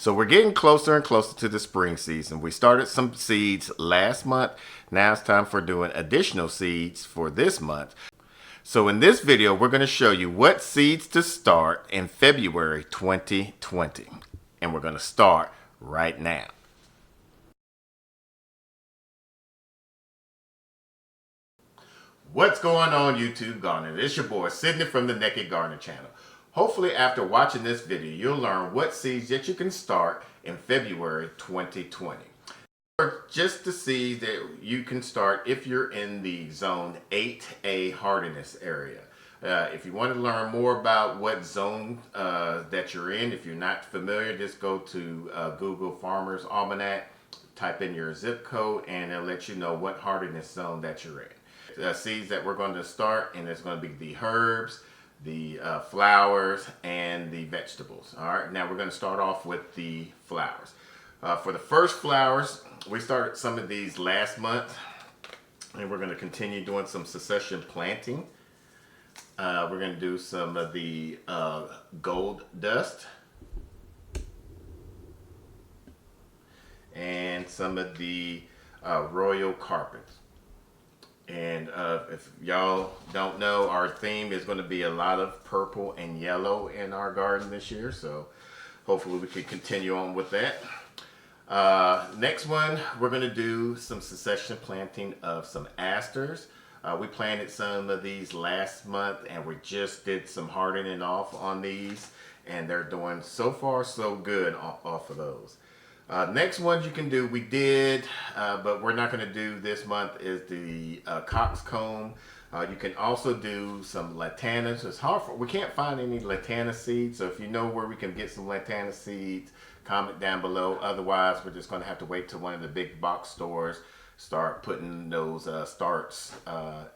So we're getting closer and closer to the spring season. We started some seeds last month. Now it's time for doing additional seeds for this month. So in this video, we're going to show you what seeds to start in February 2020. And we're going to start right now. What's going on, YouTube Gardener? It's your boy Sydney from the Naked Gardener channel. Hopefully after watching this video, you'll learn what seeds that you can start in February 2020. Or just the seeds that you can start if you're in the zone 8A hardiness area. If you want to learn more about what zone that you're in, if you're not familiar, just go to Google Farmer's Almanac, type in your zip code, and it'll let you know what hardiness zone that you're in. Seeds that we're going to start, and it's going to be the herbs, the flowers, and the vegetables. All right, now we're going to start off with the flowers. For the first flowers, we started some of these last month, and we're going to continue doing some succession planting. We're going to do some of the gold dust and some of the royal carpets. And if y'all don't know, our theme is going to be a lot of purple and yellow in our garden this year. So hopefully we can continue on with that. Next one, we're going to do some succession planting of some asters. We planted some of these last month, and we just did some hardening off on these, and they're doing so far so good off of those. Next ones you can do, we did, but we're not going to do this month, is the coxcomb. You can also do some latanas. It's hard we can't find any latana seeds, so if you know where we can get some latana seeds, comment down below. Otherwise, we're just going to have to wait till one of the big box stores start putting those starts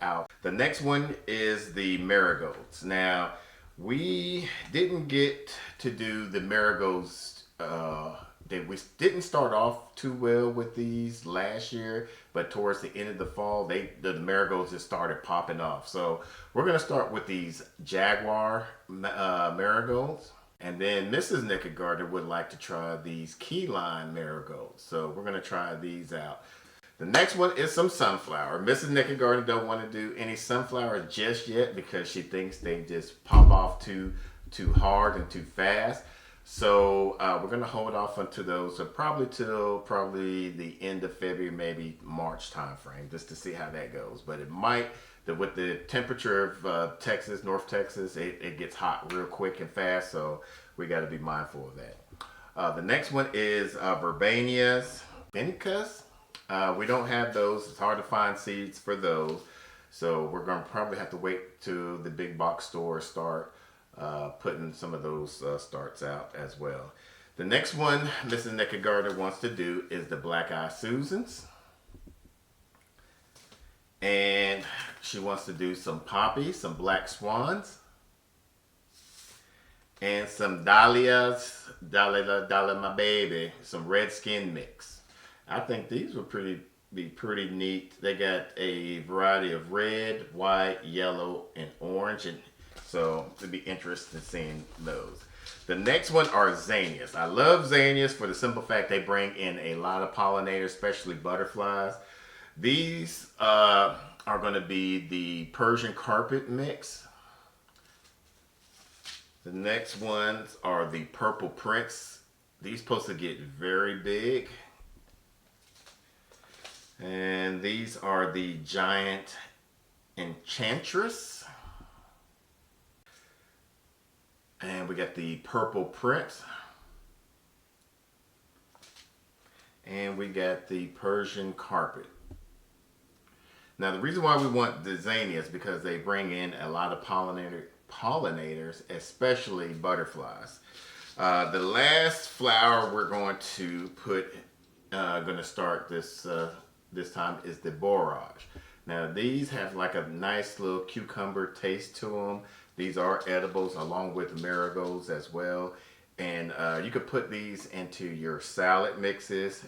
out. The next one is the marigolds. Now, we didn't get to do the marigolds. We didn't start off too well with these last year, but towards the end of the fall, the marigolds just started popping off. So we're going to start with these jaguar marigolds. And then Mrs. Naked Gardener would like to try these key lime marigolds. So we're going to try these out. The next one is some sunflower. Mrs. Naked Gardener don't want to do any sunflower just yet because she thinks they just pop off too hard and too fast. So we're going to hold off until those, so probably till the end of February, maybe March time frame, just to see how that goes. But it might, with the temperature of Texas, North Texas, it gets hot real quick and fast, so we got to be mindful of that. The next one is verbenias vinicus. We don't have those. It's hard to find seeds for those. So we're going to probably have to wait till the big box stores start putting some of those starts out as well. The next one Mrs. Naked Gardener wants to do is the Black Eye Susans. And she wants to do some poppies, some black swans, and some dahlias, dahlia my baby, some red skin mix. I think these would be pretty neat. They got a variety of red, white, yellow, and orange, and so it'd be interesting seeing those. The next one are zinnias. I love zinnias for the simple fact they bring in a lot of pollinators, especially butterflies. These are going to be the Persian carpet mix. The next ones are the purple prince. These supposed to get very big. And these are the giant enchantress. And we got the purple prince. And we got the Persian carpet. Now the reason why we want the zinnias is because they bring in a lot of pollinators, especially butterflies. The last flower we're going to start this time is the borage. Now these have like a nice little cucumber taste to them. These are edibles along with marigolds as well. And you could put these into your salad mixes.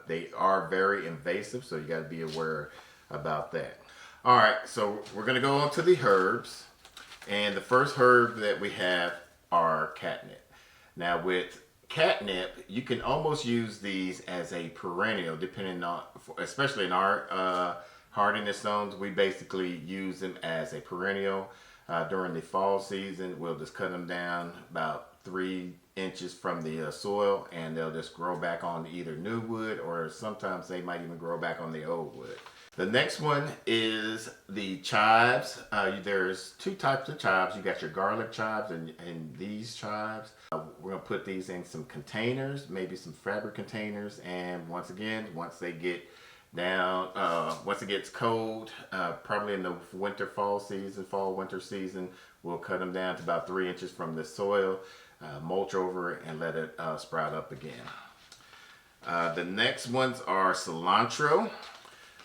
They are very invasive, so you got to be aware about that. All right, so we're going to go on to the herbs. And the first herb that we have are catnip. Now with catnip, you can almost use these as a perennial, depending on, especially in our hardiness zones, we basically use them as a perennial. During the fall season, we'll just cut them down about 3 inches from the soil, and they'll just grow back on either new wood, or sometimes they might even grow back on the old wood. The next one is the chives. There's two types of chives. You got your garlic chives and these chives. We're gonna put these in some containers, maybe some fabric containers. And once again, once they get down, once it gets cold, probably in the fall winter season, we'll cut them down to about 3 inches from the soil, mulch over it, and let it sprout up again. The next ones are cilantro.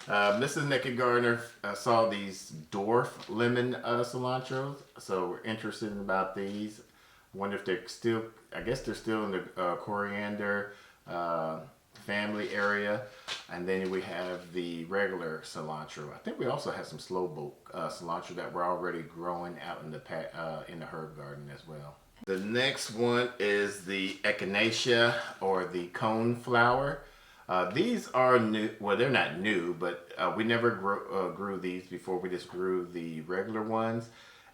Mrs. Naked Gardener saw these dwarf lemon cilantros, so we're interested in about these. Wonder if they're still, I guess they're still in the coriander family area. And then we have the regular cilantro. I think we also have some slow bulk cilantro that we're already growing out in the herb garden as well. The next one is the echinacea, or the cone flower. These are new. Well, they're not new, but we never grew these before. We just grew the regular ones.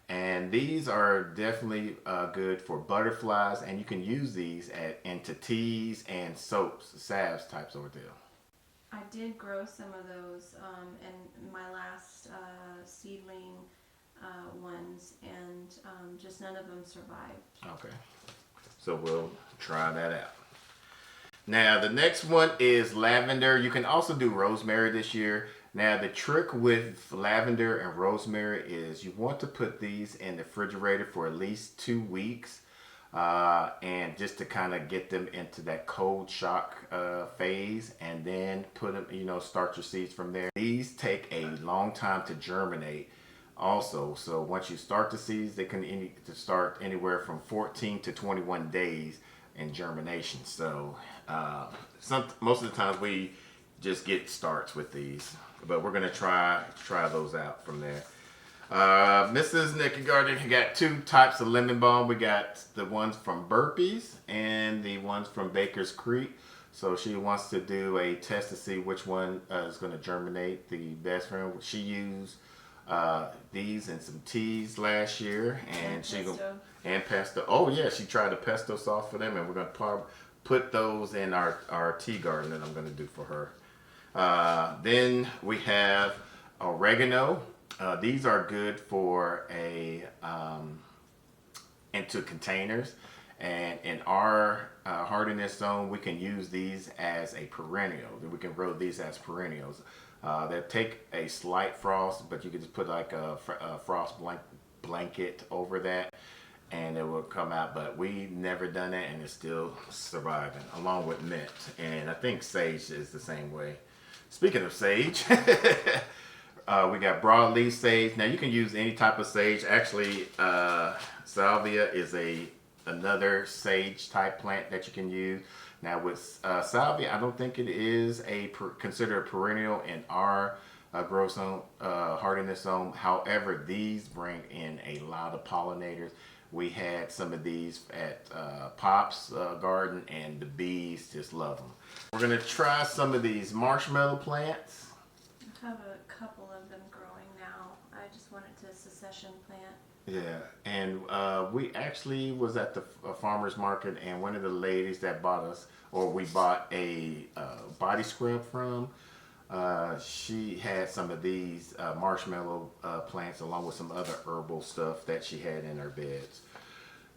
And these are definitely good for butterflies, and you can use these into teas and soaps, salves types over there. I did grow some of those in my last seedling ones, and just none of them survived. Okay, so we'll try that out. Now the next one is lavender. You can also do rosemary this year. Now the trick with lavender and rosemary is you want to put these in the refrigerator for at least 2 weeks, and just to kind of get them into that cold shock phase, and then put them, start your seeds from there. These take a long time to germinate also, so once you start the seeds, they can start anywhere from 14 to 21 days in germination. So most of the time we just get starts with these, but we're gonna try those out from there. Mrs. Naked Garden got 2 types of lemon balm. We got the ones from Burpees and the ones from Baker's Creek. So she wants to do a test to see which one is going to germinate the best for her. She used these in some teas last year, and pesto. Oh yeah, she tried the pesto sauce for them, and we're gonna put those in our tea garden that I'm gonna do for her. Then we have oregano. These are good for into containers, and in our hardiness zone, we can use these as a perennial. We can grow these as perennials. They take a slight frost, but you can just put like a frost blanket over that, and it will come out. But we never done that, and it's still surviving, along with mint. And I think sage is the same way. Speaking of sage, we got broadleaf sage. Now you can use any type of sage. Actually, salvia is another sage type plant that you can use. Now with salvia, I don't think it is considered a perennial in our grow zone, hardiness zone. However, these bring in a lot of pollinators. We had some of these at Pop's garden, and the bees just love them. We're gonna try some of these marshmallow plants. I have a couple of them growing now. I just wanted to succession plant. Yeah, and we actually was at the farmer's market, and one of the ladies that we bought a body scrub from, she had some of these marshmallow plants along with some other herbal stuff that she had in her beds.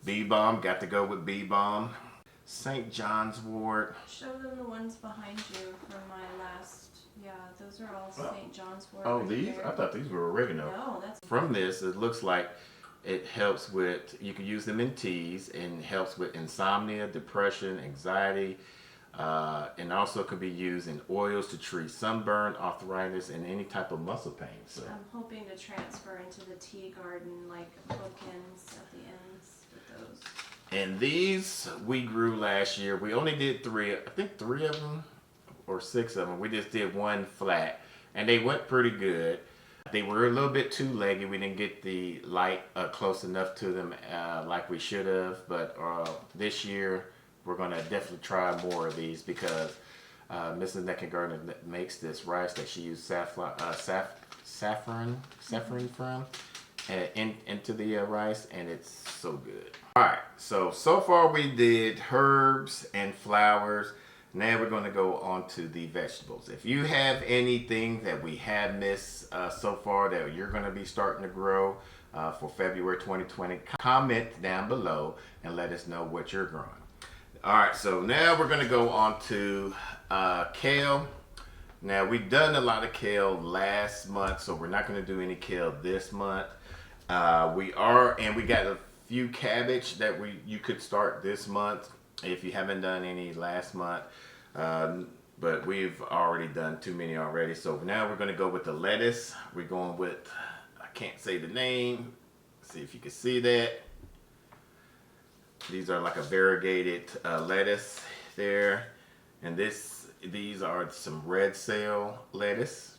Bee balm, got to go with bee balm. St. John's wort. Show them the ones behind you from my last. Yeah, those are all St. John's wort. Oh, these? I thought these were oregano. No, that's. From this, it looks like it helps with, you can use them in teas, and helps with insomnia, depression, anxiety, and also could be used in oils to treat sunburn, arthritis, and any type of muscle pain. So I'm hoping to transfer into the tea garden, like bookends at the ends with those. And these we grew last year. We only did 3, I think 3 of them or 6 of them. We just did one flat, and they went pretty good. They were a little bit too leggy. We didn't get the light close enough to them like we should have. But this year we're going to definitely try more of these because Mrs. Neckengarden makes this rice that she used saffron from into the rice, and it's so good. All right, so far we did herbs and flowers. Now we're going to go on to the vegetables. If you have anything that we have missed so far that you're going to be starting to grow for February 2020, comment down below and let us know what you're growing. All right, so now we're going to go on to kale. Now, we've done a lot of kale last month, so we're not going to do any kale this month. We got a few cabbage that you could start this month if you haven't done any last month. But we've already done too many already. So now we're going to go with the lettuce. We're going with, I can't say the name. See if you can see that. These are like a variegated lettuce there. And these are some red cell lettuce.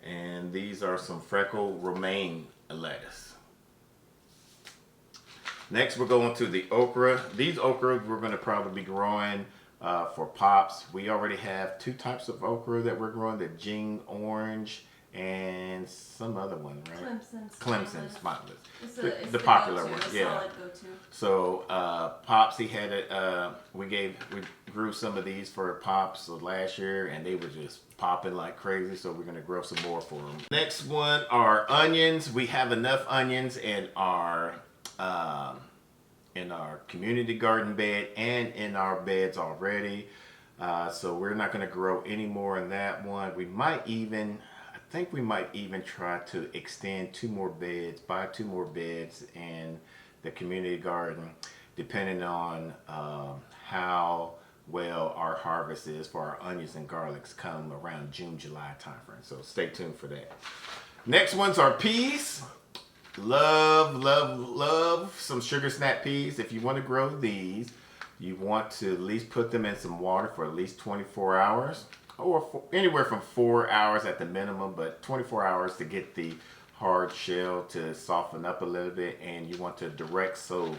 And these are some freckle romaine lettuce. Next, we're going to the okra. These okra we're going to probably be growing for pops. We already have two types of okra that we're growing, the Jing Orange and some other one, right? Clemson Spotless. It's the popular one, yeah. So pops, he had it. We grew some of these for pops last year, and they were just popping like crazy. So we're gonna grow some more for them. Next one are onions. We have enough onions in our community garden bed and in our beds already. So we're not gonna grow any more in that one. I think we might even try to extend buy two more beds in the community garden, depending on how well our harvest is for our onions and garlics come around June, July timeframe. So stay tuned for that. Next ones are peas. Love some sugar snap peas. If you want to grow these, you want to at least put them in some water for at least 24 hours. Or anywhere from 4 hours at the minimum, but 24 hours to get the hard shell to soften up a little bit, and you want to direct sow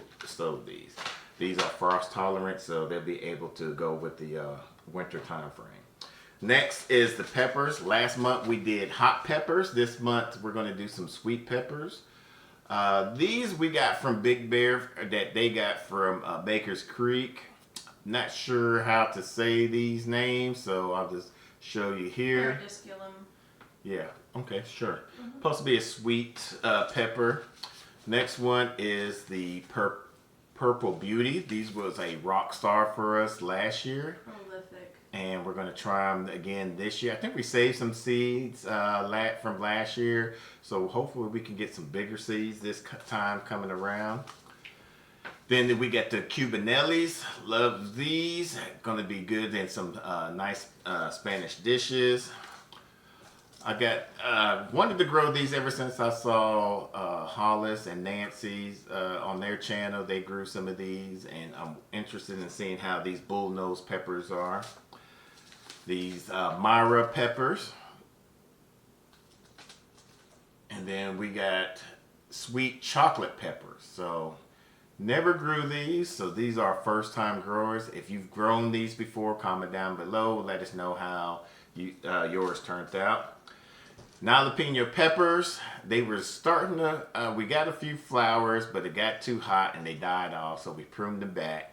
these. These are frost tolerant, so they'll be able to go with the winter time frame. Next is the peppers. Last month we did hot peppers. This month we're going to do some sweet peppers. These we got from Big Bear that they got from Baker's Creek. Not sure how to say these names, so I'll just show you here. Yeah, okay, sure. Supposed to be a sweet pepper. Next one is the Purple Beauty. These was a rock star for us last year. Prolific. And we're going to try them again this year. I think we saved some seeds from last year, so hopefully we can get some bigger seeds this time coming around. Then we get the Cubanellis. Love these. Gonna be good in some nice Spanish dishes. I wanted to grow these ever since I saw Hollis and Nancy's on their channel. They grew some of these, and I'm interested in seeing how these bullnose peppers are. These Myra peppers. And then we got sweet chocolate peppers. So never grew these, so these are first time growers. If you've grown these before, comment down below. Let us know how yours turned out. Jalapeno peppers, they were starting to, we got a few flowers, but it got too hot and they died off, so we pruned them back.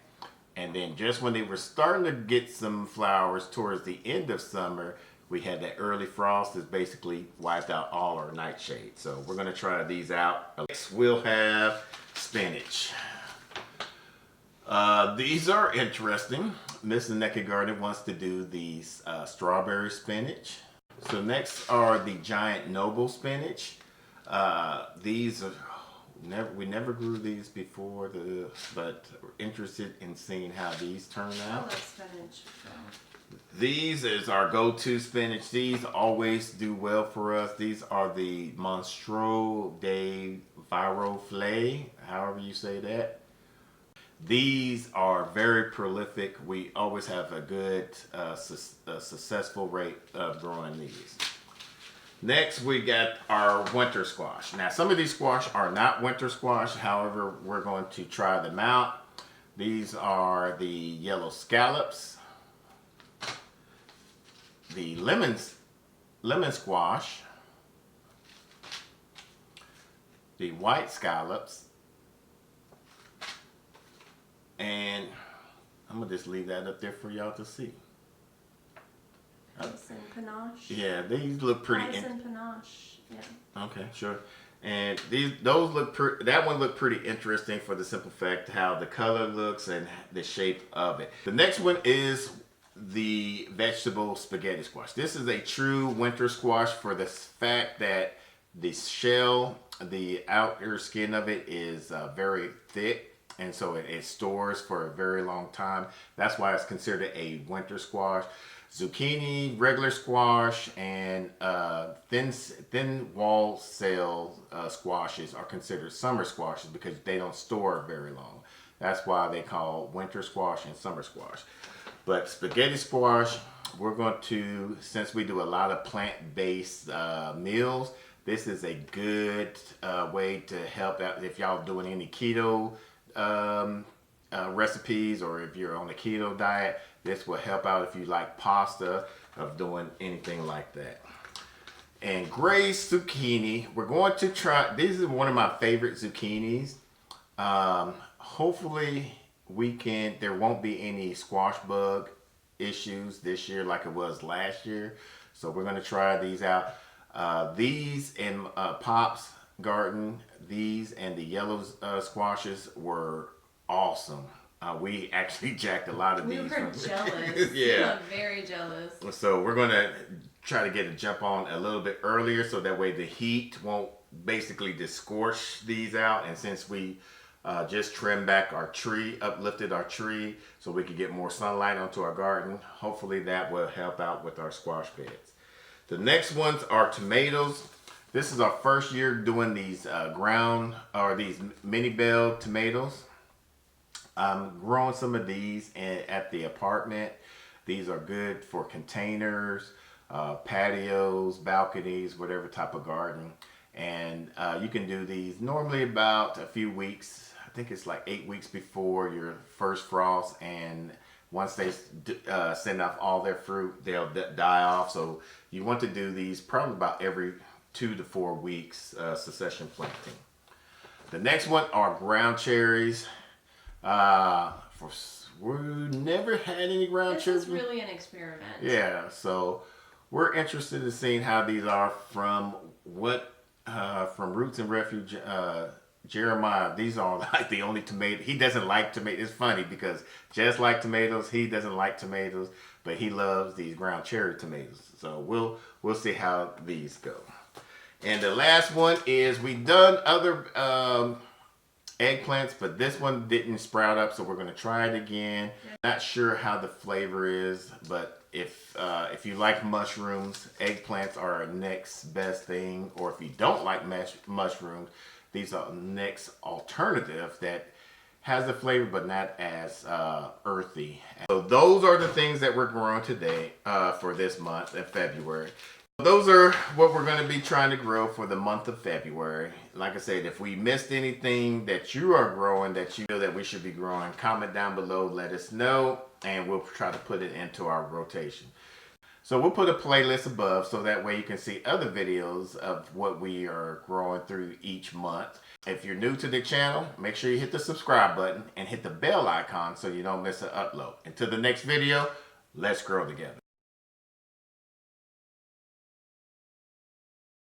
And then just when they were starting to get some flowers towards the end of summer, we had that early frost that basically wiped out all our nightshade. So we're gonna try these out. Next we'll have spinach. These are interesting. Mrs. Neckengarden wants to do these strawberry spinach. So next are the giant noble spinach. These are we never grew these before, but we're interested in seeing how these turn out. I like spinach. So. These is our go-to spinach. These always do well for us. These are the Monstro de Viroflay, however you say that. These are very prolific. We always have a good, successful rate of growing these. Next, we got our winter squash. Now, some of these squash are not winter squash. However, we're going to try them out. These are the yellow scallops, the lemon squash, the white scallops, and I'm gonna just leave that up there for y'all to see. Ice and panache. Yeah, these look pretty. Ice and panache. Yeah. Okay, sure. And those look that one looked pretty interesting for the simple fact how the color looks and the shape of it. The next one is the vegetable spaghetti squash. This is a true winter squash for the fact that the shell, the outer skin of it is very thick, and so it stores for a very long time. That's why it's considered a winter squash. Zucchini, regular squash, and thin wall cell squashes are considered summer squashes because they don't store very long. That's why they call winter squash and summer squash. But spaghetti squash, we're going to, since we do a lot of plant-based meals, this is a good way to help out if y'all doing any keto recipes, or if you're on a keto diet. This will help out if you like pasta, of doing anything like that. And glazed zucchini, we're going to try, this is one of my favorite zucchinis. Hopefully there won't be any squash bug issues this year like it was last year. So we're going to try these out. These in Pop's garden, these and the yellow squashes were awesome. We actually jacked a lot of these. We were jealous. Yeah. Very jealous. So we're going to try to get a jump on a little bit earlier so that way the heat won't basically just scorch these out. And since we just trimmed back our tree, uplifted our tree so we could get more sunlight onto our garden, hopefully that will help out with our squash beds. The next ones are tomatoes. This is our first year doing these these mini bell tomatoes. I'm growing some of these at the apartment. These are good for containers, patios, balconies, whatever type of garden. And you can do these normally about a few weeks. I think it's like 8 weeks before your first frost. And once they send off all their fruit, they'll die off. So you want to do these probably about every 2 to 4 weeks succession planting. The next one are ground cherries. We never had any ground cherries. This is really an experiment. Yeah, so we're interested in seeing how these are from Roots and Refuge. Jeremiah, these are like the only tomato. He doesn't like tomatoes. It's funny because just like tomatoes, he doesn't like tomatoes, but he loves these ground cherry tomatoes. So we'll see how these go. And the last one is we've done other eggplants, but this one didn't sprout up, so we're going to try it again. Not sure how the flavor is, but if you like mushrooms, eggplants are our next best thing. Or if you don't like mushrooms, these are next alternative that has the flavor but not as earthy. So those are the things that we're growing today for this month in February. Those are what we're going to be trying to grow for the month of February. Like I said, if we missed anything that you are growing that you feel that we should be growing, comment down below, let us know, and we'll try to put it into our rotation. So we'll put a playlist above so that way you can see other videos of what we are growing through each month. If you're new to the channel, make sure you hit the subscribe button and hit the bell icon so you don't miss an upload. Until the next video, let's grow together.